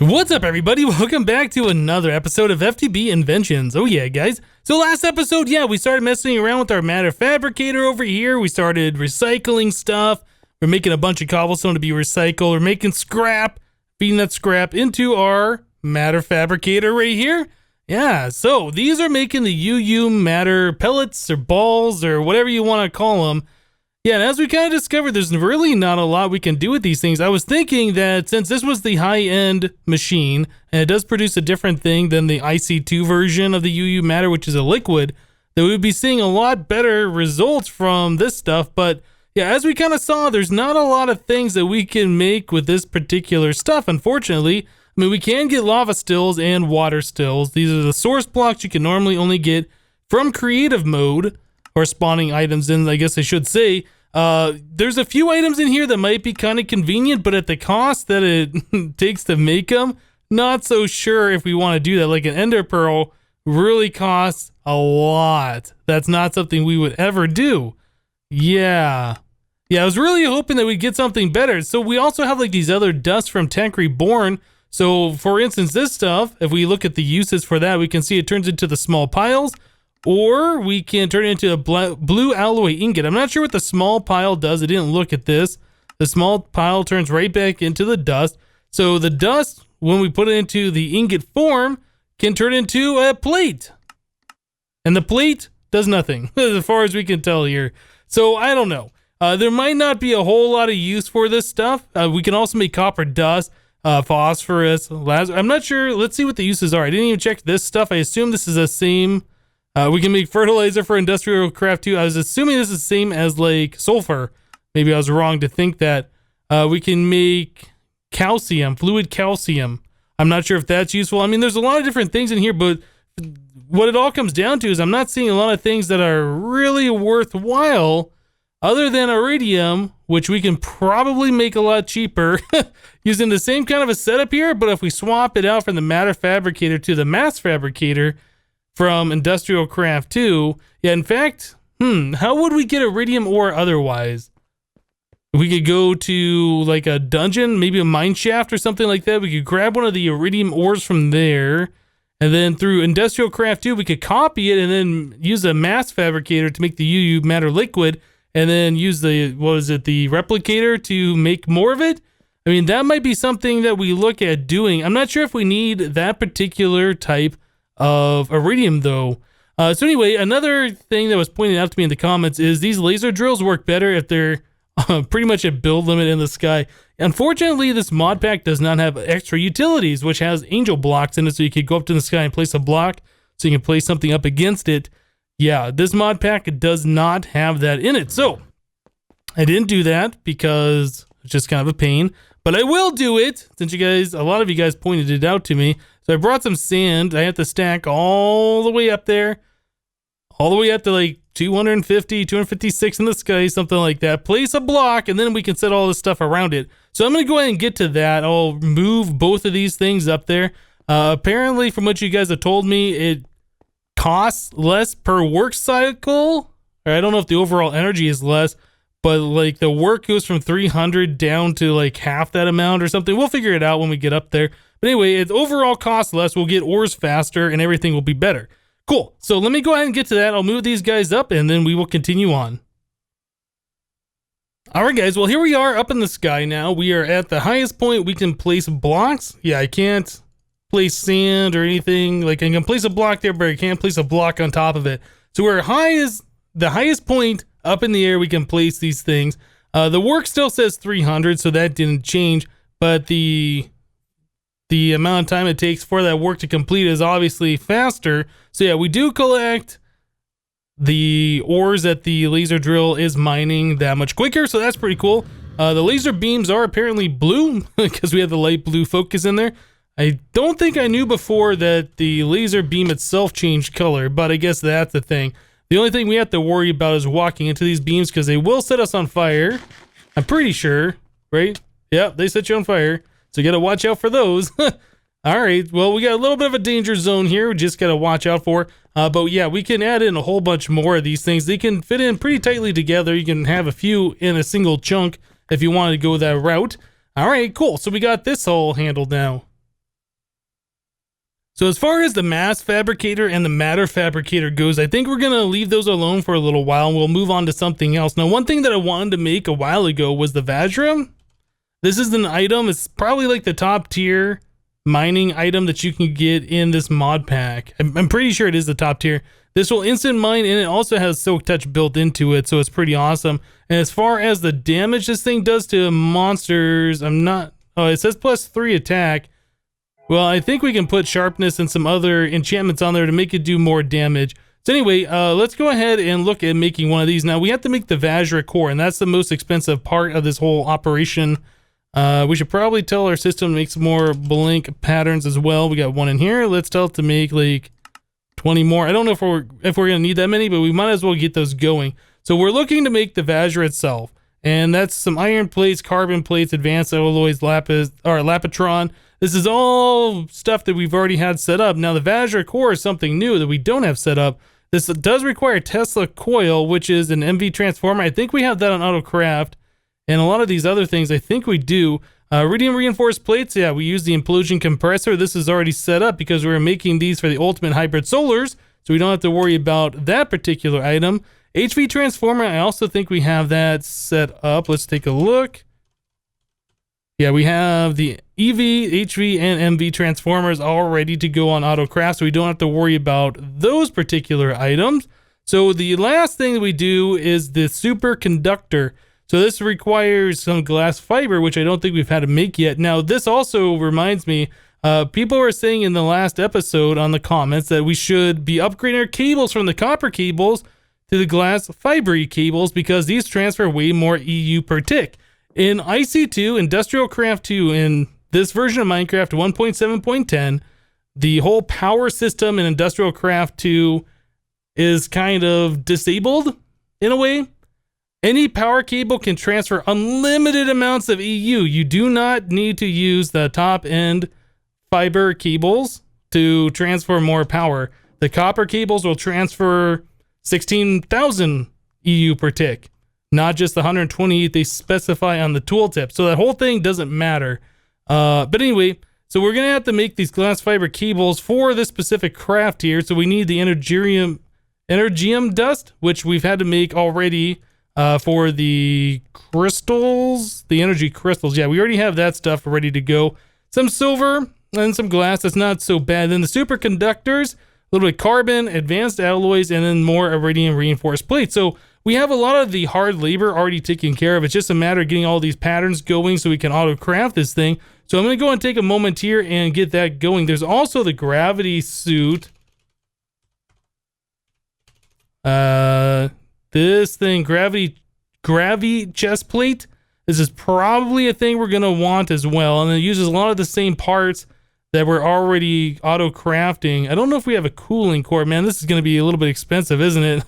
What's up, everybody? Welcome back to another episode of FTB Inventions. Oh yeah, guys. So last episode, we started messing around with our matter fabricator over here. We started recycling stuff. We're making a bunch of cobblestone to be recycled. We're making scrap, feeding that scrap into our matter fabricator right here. Yeah, so these are making the UU matter pellets or balls or whatever you want to call them. Yeah, and as we kind of discovered, there's really not a lot we can do with these things. I was thinking that since this was the high-end machine, and it does produce a different thing than the IC2 version of the UU matter, which is a liquid, that we would be seeing a lot better results from this stuff. But yeah, as we kind of saw, there's not a lot of things that we can make with this particular stuff, unfortunately. I mean, we can get lava stills and water stills. These are the source blocks you can normally only get from creative mode, or spawning items in, I guess I should say. There's a few items in here that might be kind of convenient, but at the cost that it takes to make them, not so sure if we want to do that. Like an ender pearl really costs a lot. That's not something we would ever do. Yeah, I was really hoping that we'd get something better. So we also have like these other dusts from Tech Reborn. So for instance, this stuff, if we look at the uses for that, we can see it turns into the small piles. Or we can turn it into a blue alloy ingot. I'm not sure what the small pile does. I didn't look at this. The small pile turns right back into the dust. So the dust, when we put it into the ingot form, can turn into a plate. And the plate does nothing, as far as we can tell here. So I don't know. There might not be a whole lot of use for this stuff. We can also make copper dust, phosphorus, I'm not sure. Let's see what the uses are. I didn't even check this stuff. I assume this is the same. We can make fertilizer for industrial craft too. I was assuming this is the same as like sulfur. Maybe I was wrong to think that. We can make calcium, fluid calcium. I'm not sure if that's useful. I mean, there's a lot of different things in here, but what it all comes down to is I'm not seeing a lot of things that are really worthwhile other than iridium, which we can probably make a lot cheaper using the same kind of a setup here. But if we swap it out from the matter fabricator to the mass fabricator, from Industrial Craft 2. Yeah, in fact, how would we get iridium ore otherwise? We could go to like a dungeon, maybe a mine shaft or something like that. We could grab one of the iridium ores from there. And then through Industrial Craft 2, we could copy it and then use a mass fabricator to make the UU matter liquid. And then use the, the replicator to make more of it. I mean, that might be something that we look at doing. I'm not sure if we need that particular type of iridium though. So anyway, another thing that was pointed out to me in the comments is these laser drills work better if they're pretty much at build limit in the sky. Unfortunately, this mod pack does not have extra utilities, which has angel blocks in it, so you could go up to the sky and place a block so you can place something up against it. Yeah, this mod pack does not have that in it. So I didn't do that because it's just kind of a pain, but I will do it since a lot of you guys pointed it out to me. So I brought some sand. I have to stack all the way up there, all the way up to like 250, 256 in the sky, something like that. Place a block, and then we can set all this stuff around it. So I'm going to go ahead and get to that. I'll move both of these things up there. Apparently, from what you guys have told me, it costs less per work cycle. Or I don't know if the overall energy is less, but like the work goes from 300 down to like half that amount or something. We'll figure it out when we get up there. But anyway, it overall costs less. We'll get ores faster and everything will be better. Cool. So let me go ahead and get to that. I'll move these guys up and then we will continue on. All right, guys. Well, here we are up in the sky now. We are at the highest point we can place blocks. Yeah, I can't place sand or anything. Like I can place a block there, but I can't place a block on top of it. So we're the highest point up in the air we can place these things. The work still says 300, so that didn't change. But the amount of time it takes for that work to complete is obviously faster. So yeah, we do collect the ores that the laser drill is mining that much quicker. So that's pretty cool. The laser beams are apparently blue because we have the light blue focus in there. I don't think I knew before that the laser beam itself changed color, but I guess that's the thing. The only thing we have to worry about is walking into these beams because they will set us on fire. I'm pretty sure, right? Yeah, they set you on fire. So you got to watch out for those. All right, well, we got a little bit of a danger zone here. We just got to watch out for. But yeah, we can add in a whole bunch more of these things. They can fit in pretty tightly together. You can have a few in a single chunk if you wanted to go that route. All right, cool. So we got this all handled now. So as far as the mass fabricator and the matter fabricator goes, I think we're going to leave those alone for a little while and we'll move on to something else. Now, one thing that I wanted to make a while ago was the vajra. This is an item. It's probably like the top tier mining item that you can get in this mod pack. I'm pretty sure it is the top tier. This will instant mine and it also has Silk Touch built into it, so it's pretty awesome. And as far as the damage this thing does to monsters, oh, it says +3 attack. Well, I think we can put sharpness and some other enchantments on there to make it do more damage. So anyway, let's go ahead and look at making one of these. Now, we have to make the Vajra core, and that's the most expensive part of this whole operation. We should probably tell our system to make some more blank patterns as well. We got one in here. Let's tell it to make like 20 more. I don't know if we're going to need that many, but we might as well get those going. So we're looking to make the Vajra itself. And that's some iron plates, carbon plates, advanced alloys, lapitron. This is all stuff that we've already had set up. Now the Vajra core is something new that we don't have set up. This does require Tesla coil, which is an MV transformer. I think we have that on AutoCraft. And a lot of these other things, I think we do. Iridium reinforced plates, yeah, we use the Implosion Compressor. This is already set up because we were making these for the Ultimate Hybrid Solars, so we don't have to worry about that particular item. HV transformer, I also think we have that set up. Let's take a look. Yeah, we have the EV, HV, and MV transformers all ready to go on AutoCraft, so we don't have to worry about those particular items. So the last thing that we do is the Superconductor. So this requires some glass fiber, which I don't think we've had to make yet. Now, this also reminds me, people were saying in the last episode on the comments that we should be upgrading our cables from the copper cables to the glass fibery cables because these transfer way more EU per tick. In IC2, Industrial Craft 2, in this version of Minecraft 1.7.10, the whole power system in Industrial Craft 2 is kind of disabled in a way. Any power cable can transfer unlimited amounts of EU. You do not need to use the top end fiber cables to transfer more power. The copper cables will transfer 16,000 EU per tick, not just the 128 they specify on the tooltip. So that whole thing doesn't matter. But anyway, so we're going to have to make these glass fiber cables for this specific craft here. So we need the energium dust, which we've had to make already. For the crystals, the energy crystals. Yeah, we already have that stuff ready to go. Some silver and some glass. That's not so bad. Then the superconductors, a little bit of carbon, advanced alloys, and then more iridium reinforced plates. So we have a lot of the hard labor already taken care of. It's just a matter of getting all these patterns going so we can auto craft this thing. So I'm going to go and take a moment here and get that going. There's also the gravity suit. This thing, gravity chest plate. This is probably a thing we're going to want as well. And it uses a lot of the same parts that we're already auto crafting. I don't know if we have a cooling core. Man, this is going to be a little bit expensive, isn't it?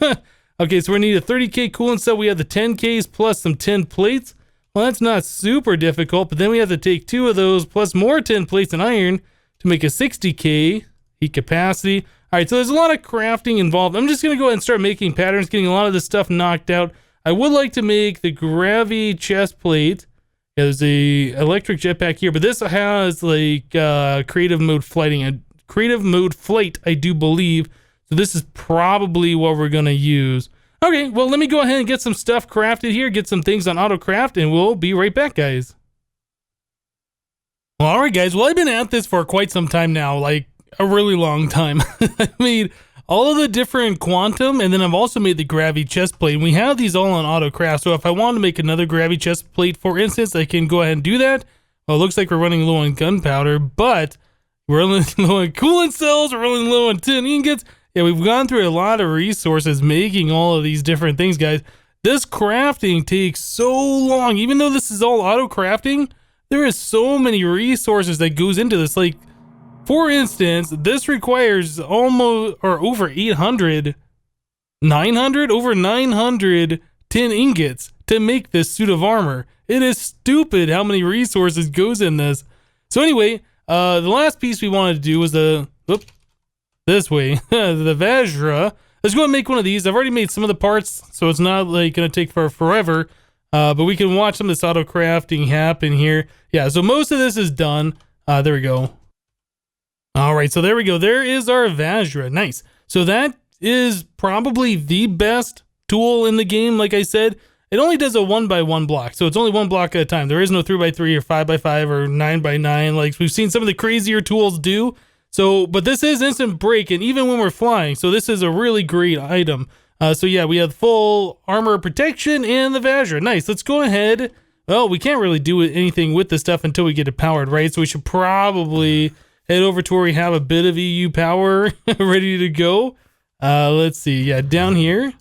Okay, so we need a 30K coolant cell. We have the 10Ks plus some 10 plates. Well, that's not super difficult, but then we have to take 2 of those plus more 10 plates and iron to make a 60K heat capacity. All right, so there's a lot of crafting involved. I'm just going to go ahead and start making patterns, getting a lot of this stuff knocked out. I would like to make the gravity chest plate. Yeah, there's a electric jetpack here, but this has like creative mode flight, I do believe. So this is probably what we're going to use. Okay, well, let me go ahead and get some stuff crafted here, get some things on AutoCraft, and we'll be right back, guys. Well, all right, guys. Well, I've been at this for quite some time now, like a really long time. I made all of the different quantum, and then I've also made the gravity chest plate. And we have these all on AutoCraft, so if I want to make another gravity chest plate, for instance, I can go ahead and do that. Well, it looks like we're running low on gunpowder, but we're running low on coolant cells, we're running low on tin ingots. Yeah, we've gone through a lot of resources making all of these different things, guys. This crafting takes so long. Even though this is all auto crafting, there is so many resources that goes into this. Like, for instance, this requires almost or over 900 tin ingots to make this suit of armor. It is stupid how many resources goes in this. So anyway, the last piece we wanted to do was this way, the Vajra. Let's go and make one of these. I've already made some of the parts, so it's not like gonna take forever. But we can watch some of this auto crafting happen here. Yeah, so most of this is done. There we go. All right, so there we go. There is our Vajra. Nice. So that is probably the best tool in the game. Like I said, it only does a 1x1 block, so it's only one block at a time. There is no 3x3 or 5x5 or 9x9 like we've seen some of the crazier tools do. So, but this is instant break, and even when we're flying, so this is a really great item. So yeah, we have full armor protection and the Vajra. Nice. Let's go ahead. Well, we can't really do anything with this stuff until we get it powered, right? So we should probably head over to where we have a bit of EU power ready to go. Let's see. Yeah, down here.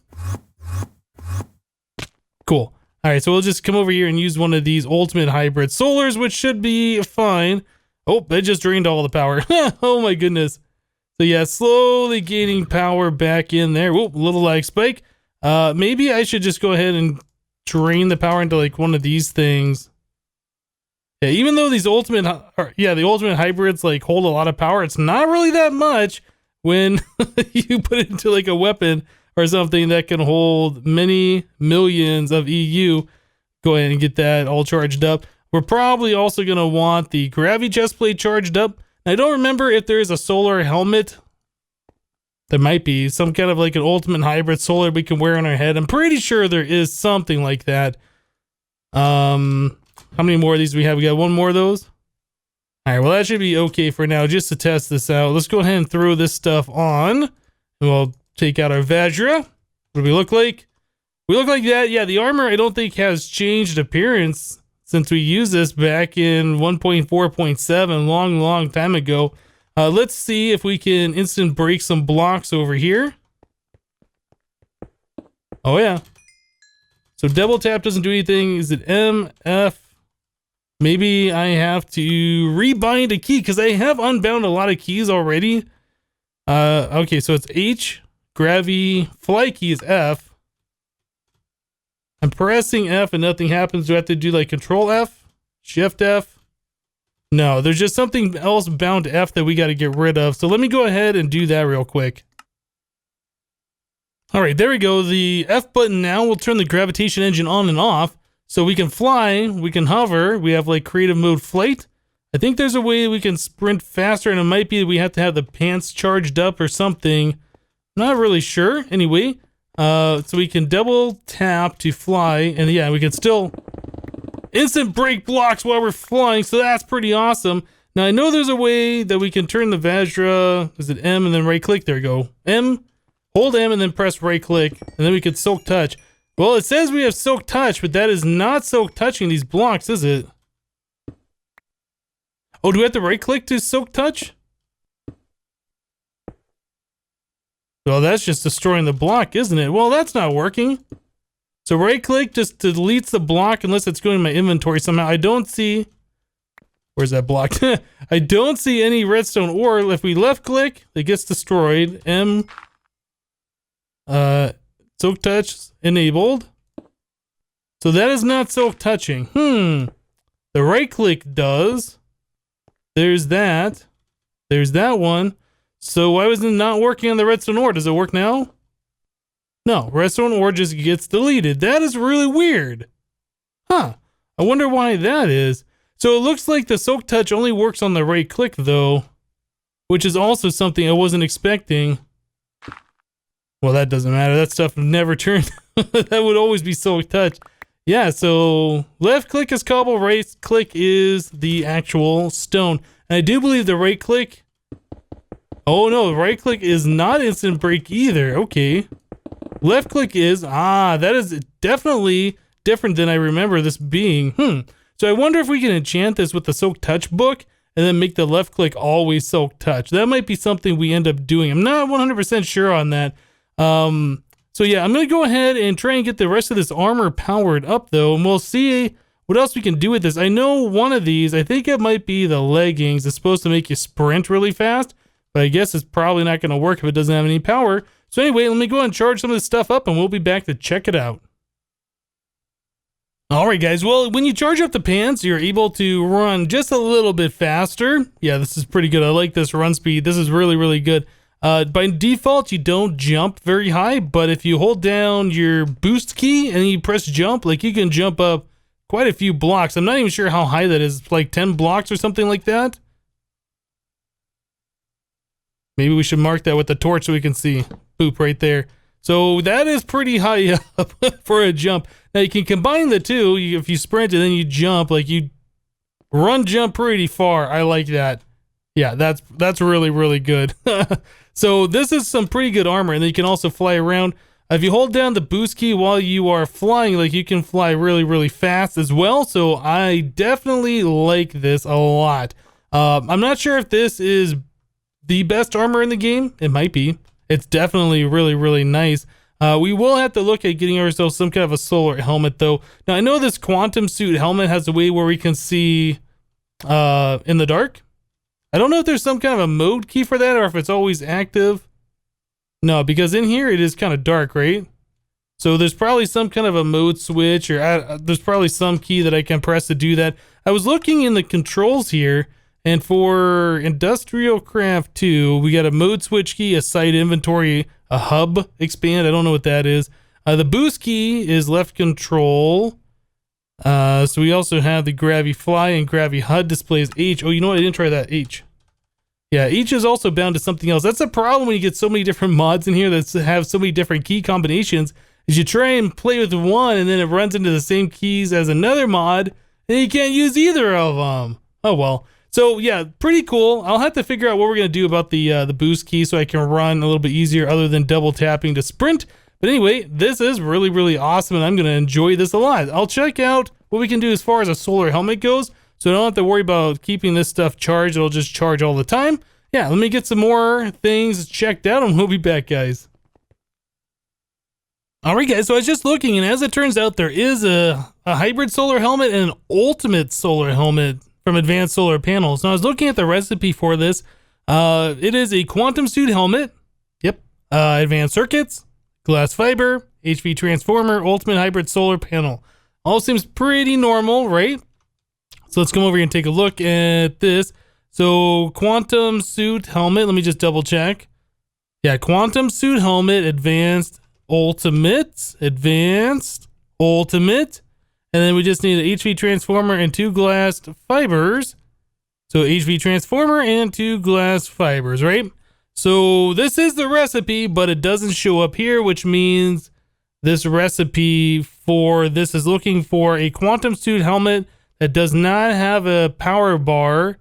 Cool. All right, so we'll just come over here and use one of these ultimate hybrid solars, which should be fine. Oh, it just drained all the power. Oh my goodness. So yeah, slowly gaining power back in there. Whoop, a little lag spike. Maybe I should just go ahead and drain the power into like one of these things. Yeah, even though these the ultimate hybrids like hold a lot of power, it's not really that much when you put it into like a weapon or something that can hold many millions of EU. Go ahead and get that all charged up. We're probably also going to want the gravity chest plate charged up. I don't remember if there is a solar helmet. There might be some kind of like an ultimate hybrid solar we can wear on our head. I'm pretty sure there is something like that. How many more of these do we have? We got one more of those. All right, well, that should be okay for now, just to test this out. Let's go ahead and throw this stuff on. And we'll take out our Vajra. What do we look like? We look like that. Yeah, the armor I don't think has changed appearance since we used this back in 1.4.7, long time ago. Let's see if we can instant break some blocks over here. Oh yeah. So double tap doesn't do anything. Is it M, F? Maybe I have to rebind a key because I have unbound a lot of keys already. Okay, so it's H. Gravi fly key is F. I'm pressing F and nothing happens. Do I have to do like Control F? Shift F? No, there's just something else bound to F that we got to get rid of. So let me go ahead and do that real quick. All right, there we go. The F button now will turn the gravitation engine on and off. So we can fly, we can hover. We have like creative mode flight. I think there's a way we can sprint faster, and it might be that we have to have the pants charged up or something. Not really sure. Anyway, so we can double tap to fly, and yeah, we can still instant break blocks while we're flying, so that's pretty awesome. Now I know there's a way that we can turn the Vajra, is it M and then right click? There we go. M, hold M and then press right click, and then we can silk touch. Well, it says we have silk touch, but that is not silk touching these blocks, is it? Oh, do we have to right click to silk touch? Well, that's just destroying the block, isn't it? Well, that's not working. So right click just deletes the block unless it's going to my inventory somehow. I don't see... Where's that block? I don't see any redstone ore. If we left click, it gets destroyed. M... silk touch enabled. So that is not silk touching. The right click does. There's that. There's that one. So why was it not working on the redstone ore? Does it work now? No, redstone ore just gets deleted. That is really weird. Huh. I wonder why that is. So it looks like the silk touch only works on the right click though, which is also something I wasn't expecting. Well, that doesn't matter. That stuff never turned. That would always be silk touch. Yeah, so left click is cobble, right click is the actual stone. And I do believe the right click... Oh no, right click is not instant break either. Okay. Left click is... Ah, that is definitely different than I remember this being. So I wonder if we can enchant this with the silk touch book and then make the left click always silk touch. That might be something we end up doing. I'm not 100% sure on that. So yeah, I'm going to go ahead and try and get the rest of this armor powered up though, and we'll see what else we can do with this. I know one of these, I think it might be the leggings. It's supposed to make you sprint really fast, but I guess it's probably not going to work if it doesn't have any power. So anyway, let me go ahead and charge some of this stuff up and we'll be back to check it out. Alright guys, well, when you charge up the pants, you're able to run just a little bit faster. Yeah, this is pretty good. I like this run speed. This is really, really good. By default, you don't jump very high, but if you hold down your boost key and you press jump, like you can jump up quite a few blocks. I'm not even sure how high that is, like 10 blocks or something like that. Maybe we should mark that with the torch so we can see. Boop, right there. So that is pretty high up for a jump. Now you can combine the two. If you sprint and then you jump, like you jump pretty far. I like that. Yeah, that's really, really good. So this is some pretty good armor, and then you can also fly around. If you hold down the boost key while you are flying, like you can fly really, really fast as well. So I definitely like this a lot. I'm not sure if this is the best armor in the game. It might be. It's definitely really, really nice. We will have to look at getting ourselves some kind of a solar helmet, though. Now, I know this quantum suit helmet has a way where we can see in the dark. I don't know if there's some kind of a mode key for that or if it's always active. No, because in here it is kind of dark, right? So there's probably some kind of a mode switch, or there's probably some key that I can press to do that. I was looking in the controls here, and for Industrial Craft 2, we got a mode switch key, a site inventory, a hub expand. I don't know what that is. The boost key is left control. So we also have the Gravi Fly and Gravi HUD displays H. Oh, you know what? I didn't try that H. Yeah, H is also bound to something else. That's a problem when you get so many different mods in here that have so many different key combinations. Is you try and play with one and then it runs into the same keys as another mod and you can't use either of them. Oh well. So yeah, pretty cool. I'll have to figure out what we're gonna do about the boost key so I can run a little bit easier other than double tapping to sprint. But anyway, this is really, really awesome and I'm gonna enjoy this a lot. I'll check out what we can do as far as a solar helmet goes, so I don't have to worry about keeping this stuff charged. It'll just charge all the time. Yeah, let me get some more things checked out and we'll be back, guys. Alright guys, so I was just looking, and as it turns out, there is a hybrid solar helmet and an ultimate solar helmet from Advanced Solar Panels. Now I was looking at the recipe for this. It is a quantum suit helmet. Yep. Advanced circuits, glass fiber, HV transformer, ultimate hybrid solar panel. All seems pretty normal, right? So let's come over here and take a look at this. So quantum suit helmet, let me just double check. Yeah, quantum suit helmet, advanced, ultimate, advanced, ultimate. And then we just need an HV transformer and 2 glass fibers. So HV transformer and 2 glass fibers, right? So this is the recipe, but it doesn't show up here, which means this recipe for this is looking for a quantum suit helmet that does not have a power bar.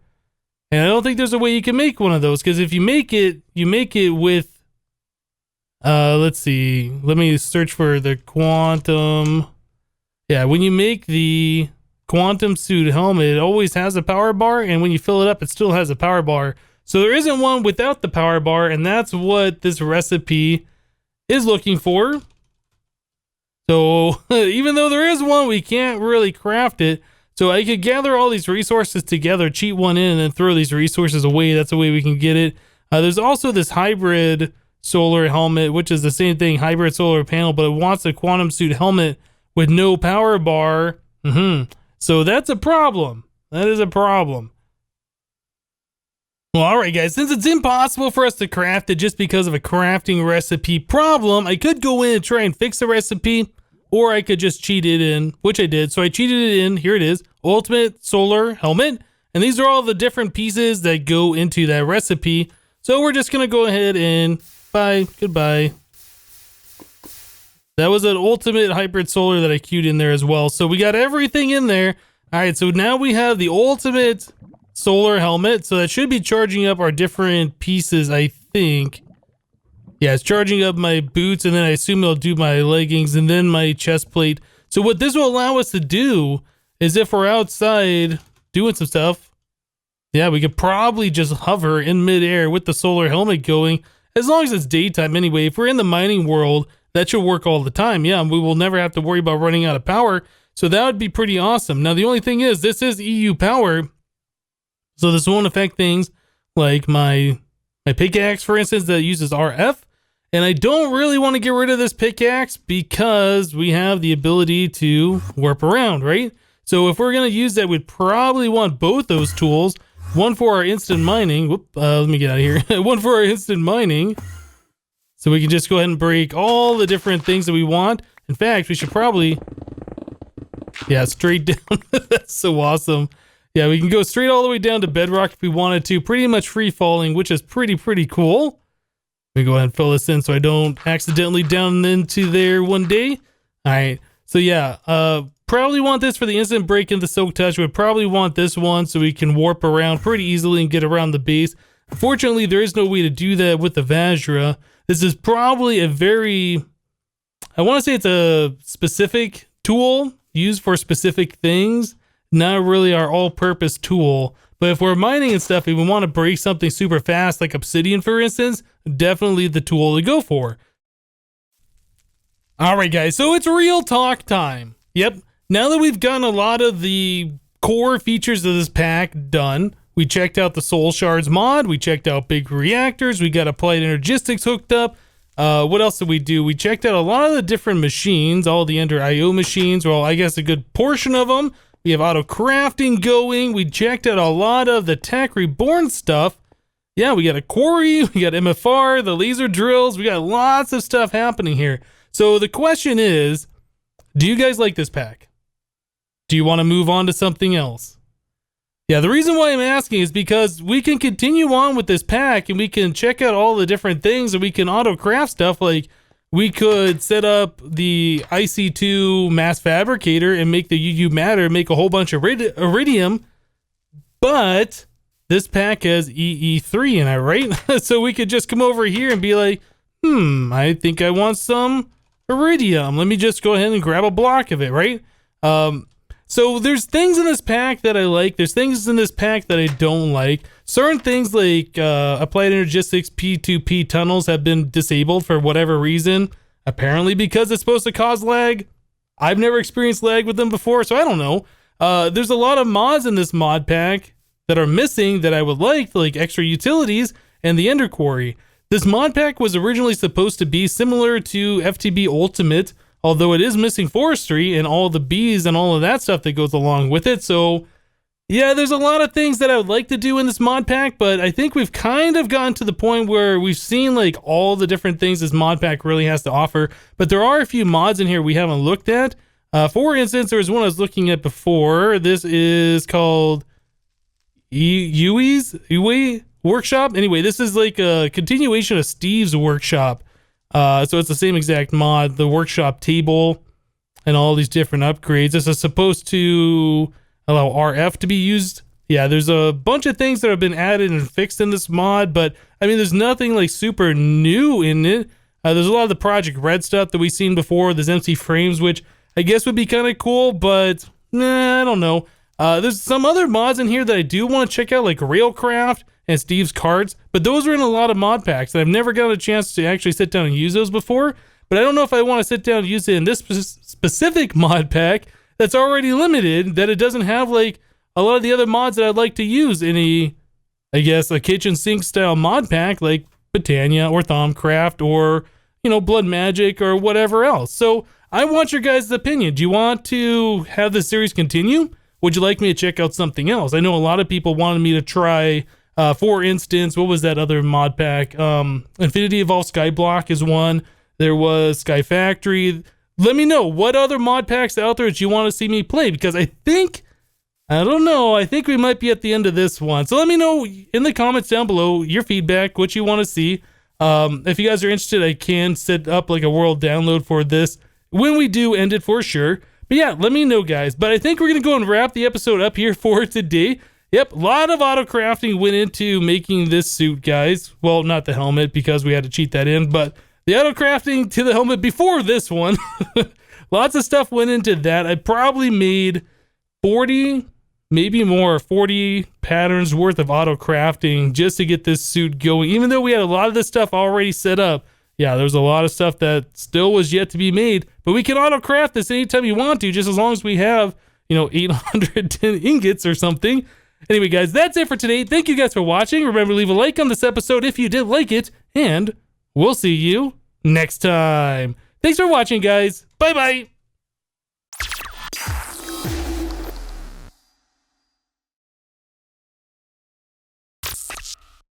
And I don't think there's a way you can make one of those, because if you make it with, let's see, let me search for the quantum. Yeah, when you make the quantum suit helmet, it always has a power bar, and when you fill it up, it still has a power bar. So there isn't one without the power bar, and that's what this recipe is looking for. So even though there is one, we can't really craft it. So I could gather all these resources together, cheat one in, and then throw these resources away. That's the way we can get it. There's also this hybrid solar helmet, which is the same thing, hybrid solar panel, but it wants a quantum suit helmet with no power bar. So that's a problem. That is a problem. Well, all right, guys, since it's impossible for us to craft it just because of a crafting recipe problem, I could go in and try and fix the recipe, or I could just cheat it in, which I did. So I cheated it in. Here it is, ultimate solar helmet. And these are all the different pieces that go into that recipe. So we're just going to go ahead and bye, goodbye. That was an ultimate hybrid solar that I queued in there as well. So we got everything in there. All right, so now we have the ultimate solar helmet. So that should be charging up our different pieces, I think. Yeah, it's charging up my boots, and then I assume it'll do my leggings and then my chest plate. So what this will allow us to do is if we're outside doing some stuff, yeah, we could probably just hover in midair with the solar helmet going, as long as it's daytime anyway. If we're in the mining world, that should work all the time. Yeah, we will never have to worry about running out of power. So that would be pretty awesome. Now, the only thing is, this is EU power, so this won't affect things like my pickaxe, for instance, that uses RF. And I don't really want to get rid of this pickaxe because we have the ability to warp around, right? So if we're going to use that, we'd probably want both those tools. One for our instant mining. Whoop, let me get out of here. One for our instant mining. So we can just go ahead and break all the different things that we want. In fact, we should probably... Yeah, straight down. That's so awesome. Yeah, we can go straight all the way down to bedrock if we wanted to. Pretty much free falling, which is pretty cool. Let me go ahead and fill this in so I don't accidentally down into there one day. All right. So yeah, probably want this for the instant break in the soak touch. Would probably want this one so we can warp around pretty easily and get around the base. Unfortunately, there is no way to do that with the Vajra. This is probably a very, I want to say it's a specific tool used for specific things, not really our all-purpose tool. But if we're mining and stuff and we want to break something super fast, like obsidian, for instance, definitely the tool to go for. All right, guys, so it's real talk time. Yep, now that we've gotten a lot of the core features of this pack done, we checked out the Soul Shards mod, we checked out big reactors, we got Applied Energistics hooked up. What else did we do? We checked out a lot of the different machines, all the Ender IO machines, well, I guess a good portion of them. We have auto crafting going. We checked out a lot of the Tech Reborn stuff. Yeah, we got a quarry, we got MFR, the laser drills. We got lots of stuff happening here. So the question is, do you guys like this pack? Do you want to move on to something else? Yeah, the reason why I'm asking is because we can continue on with this pack and we can check out all the different things and we can auto craft stuff. Like we could set up the IC2 mass fabricator and make the UU matter, make a whole bunch of iridium, but this pack has EE3 in it, right? So we could just come over here and be like, I think I want some iridium. Let me just go ahead and grab a block of it, right? So there's things in this pack that I like. There's things in this pack that I don't like. Certain things like Applied Energistics P2P tunnels have been disabled for whatever reason. Apparently because it's supposed to cause lag. I've never experienced lag with them before, so I don't know. There's a lot of mods in this mod pack that are missing that I would like extra utilities and the Ender Quarry. This mod pack was originally supposed to be similar to FTB Ultimate, although it is missing forestry and all the bees and all of that stuff that goes along with it. So yeah, there's a lot of things that I would like to do in this mod pack, but I think we've kind of gotten to the point where we've seen like all the different things this mod pack really has to offer. But there are a few mods in here we haven't looked at. For instance, there was one I was looking at before. This is called Uwe Workshop. Anyway, this is like a continuation of Steve's Workshop. So it's the same exact mod, the workshop table and all these different upgrades. This is supposed to allow RF to be used. Yeah, there's a bunch of things that have been added and fixed in this mod, but I mean, there's nothing like super new in it. There's a lot of the Project Red stuff that we've seen before. There's MC frames, which I guess would be kind of cool, but I don't know. There's some other mods in here that I do want to check out, like Railcraft and Steve's cards, but those are in a lot of mod packs and I've never gotten a chance to actually sit down and use those before. But I don't know if I want to sit down and use it in this specific mod pack that's already limited, that it doesn't have like a lot of the other mods that I'd like to use in I guess a kitchen sink style mod pack like Britannia or Thaumcraft or, you know, Blood Magic or whatever else. So I want your guys' opinion. Do you want to have this series continue? Would you like me to check out something else? I know a lot of people wanted me to try, for instance, what was that other mod pack? Infinity Evolved Skyblock is one. There was Sky Factory. Let me know what other mod packs out there that you want to see me play, because I don't know, I think we might be at the end of this one. So let me know in the comments down below your feedback, what you want to see. If you guys are interested, I can set up like a world download for this when we do end it for sure. But yeah, let me know, guys. But I think we're going to go and wrap the episode up here for today. Yep, a lot of auto crafting went into making this suit, guys. Well, not the helmet because we had to cheat that in, but the auto crafting to the helmet before this one. Lots of stuff went into that. I probably made 40, maybe more, 40 patterns worth of auto crafting just to get this suit going. Even though we had a lot of this stuff already set up, yeah, there was a lot of stuff that still was yet to be made, but we can auto craft this anytime you want to, just as long as we have, 810 ingots or something. Anyway, guys, that's it for today. Thank you guys for watching. Remember to leave a like on this episode if you did like it, and we'll see you next time. Thanks for watching, guys. Bye-bye.